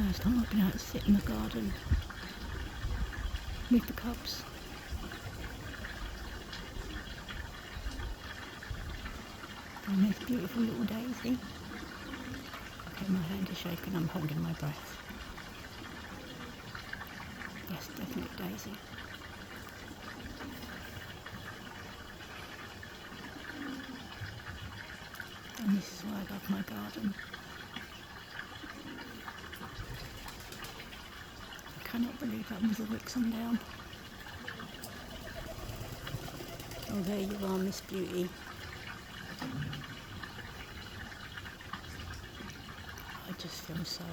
first time I've been out to sit in the garden with the cubs. And this beautiful little daisy. Okay, my hand is shaking, I'm holding my breath. Yes, definitely daisy. And this is why I love my garden. I cannot believe that was a Wixom down. Oh, there you are, Miss Beauty. I just feel so